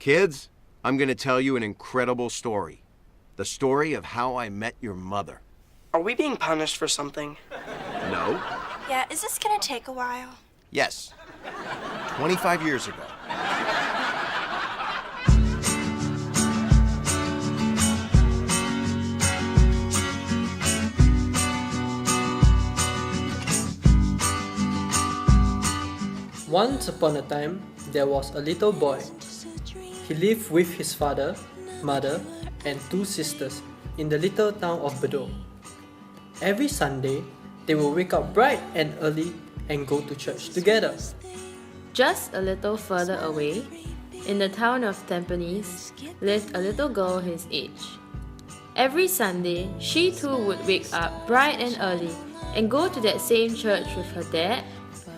Kids, I'm going to tell you an incredible story. The story of how I met your mother. Are we being punished for something? No? Yeah, is this gonna take a while? Yes. 25 years ago. Once upon a time, there was a little boy. He lived with his father, mother, and 2 sisters in the little town of Bedok. Every Sunday, they would wake up bright and early and go to church together. Just a little further away, in the town of Tampines, lived a little girl his age. Every Sunday, she too would wake up bright and early and go to that same church with her dad,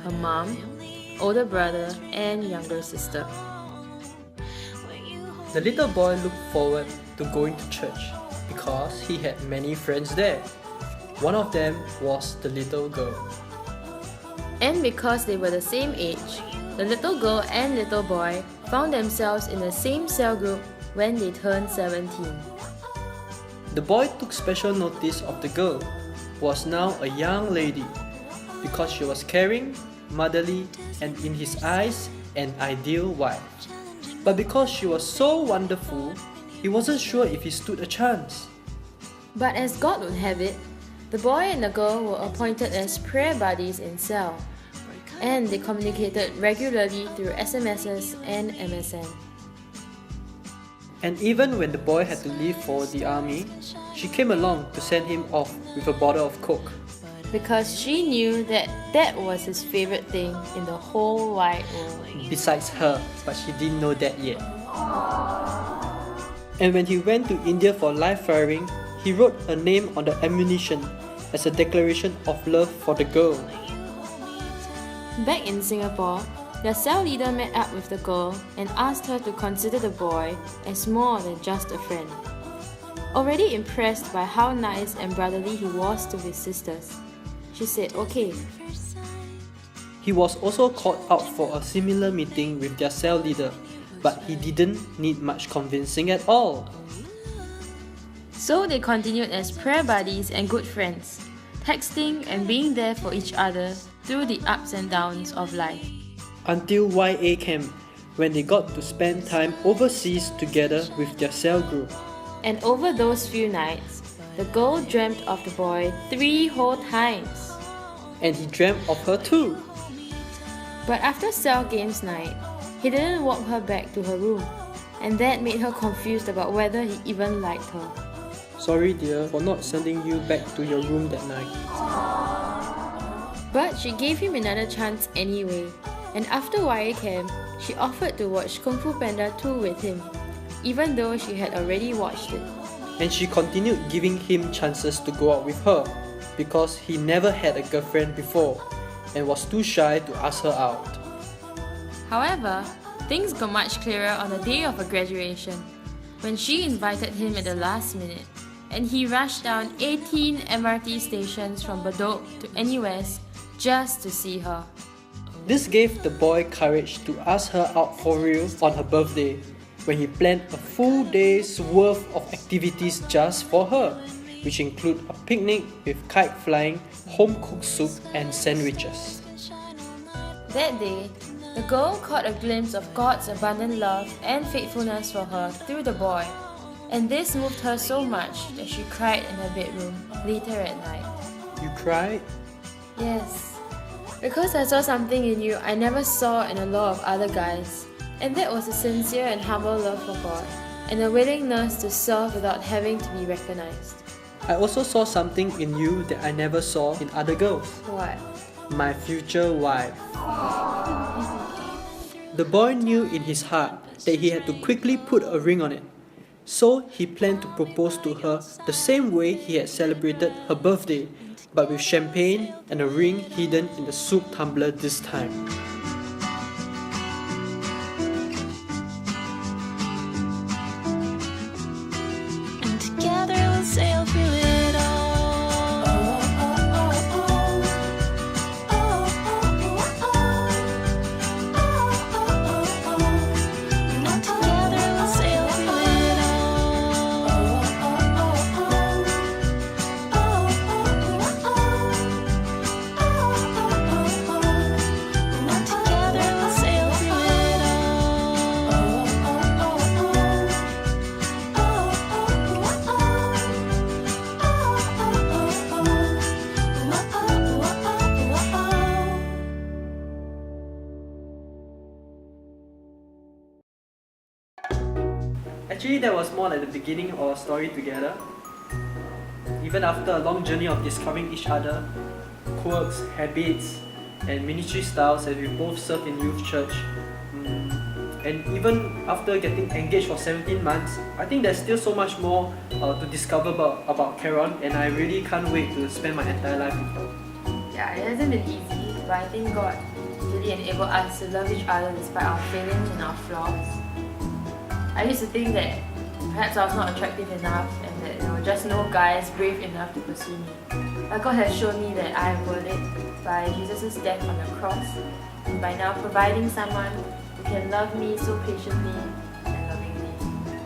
her mom, older brother, and younger sister. The little boy looked forward to going to church because he had many friends there. One of them was the little girl. And because they were the same age, the little girl and little boy found themselves in the same cell group when they turned 17. The boy took special notice of the girl, who was now a young lady, because she was caring, motherly, and in his eyes, an ideal wife. But because she was so wonderful, he wasn't sure if he stood a chance. But as God would have it, the boy and the girl were appointed as prayer buddies in cell, and they communicated regularly through SMSs and MSN. And even when the boy had to leave for the army, she came along to send him off with a bottle of Coke. Because she knew that that was his favorite thing in the whole wide world. Besides her, but she didn't know that yet. And when he went to India for live firing, he wrote her name on the ammunition as a declaration of love for the girl. Back in Singapore, their cell leader met up with the girl and asked her to consider the boy as more than just a friend. Already impressed by how nice and brotherly he was to his sisters, she said okay. He was also called out for a similar meeting with their cell leader, but he didn't need much convincing at all. So they continued as prayer buddies and good friends, texting and being there for each other through the ups and downs of life. Until YA camp, when they got to spend time overseas together with their cell group. And over those few nights, the girl dreamt of the boy 3 whole times. And he dreamt of her too. But after cell games night, he didn't walk her back to her room, and that made her confused about whether he even liked her. Sorry dear for not sending you back to your room that night. But she gave him another chance anyway, and after YA camp, she offered to watch Kung Fu Panda 2 with him, even though she had already watched it. And she continued giving him chances to go out with her, because he never had a girlfriend before, and was too shy to ask her out. However, things got much clearer on the day of her graduation, when she invited him at the last minute, and he rushed down 18 MRT stations from Bedok to NUS just to see her. This gave the boy courage to ask her out for real on her birthday, when he planned a full day's worth of activities just for her, which include a picnic with kite flying, home-cooked soup, and sandwiches. That day, the girl caught a glimpse of God's abundant love and faithfulness for her through the boy, and this moved her so much that she cried in her bedroom later at night. You cried? Yes, because I saw something in you I never saw in a lot of other guys, and that was a sincere and humble love for God, and a willingness to serve without having to be recognized. I also saw something in you that I never saw in other girls. What? My future wife. The boy knew in his heart that he had to quickly put a ring on it. So he planned to propose to her the same way he had celebrated her birthday, but with champagne and a ring hidden in the soup tumbler this time. And together we'll sail through it all. And together Actually, that was more like the beginning of our story together. Even after a long journey of discovering each other, quirks, habits, and ministry styles as we both served in youth church, and even after getting engaged for 17 months, I think there's still so much more to discover about Caron, and I really can't wait to spend my entire life with her. Yeah, it hasn't been easy, but I think God really enabled us to love each other despite our failings and our flaws. I used to think that perhaps I was not attractive enough and that just no guy is brave enough to pursue me. But God has shown me that I am worth it by Jesus' death on the cross, and by now providing someone who can love me so patiently and lovingly.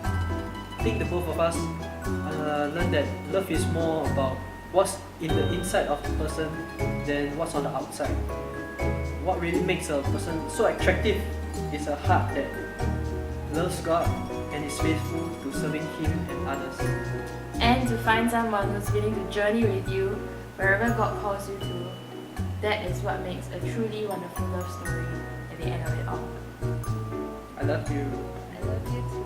I think the both of us learned that love is more about what's in the inside of the person than what's on the outside. What really makes a person so attractive is a heart that loves God and is faithful to serving Him and others. And to find someone who's willing to journey with you wherever God calls you to, that is what makes a truly wonderful love story at the end of it all. I love you. I love you too.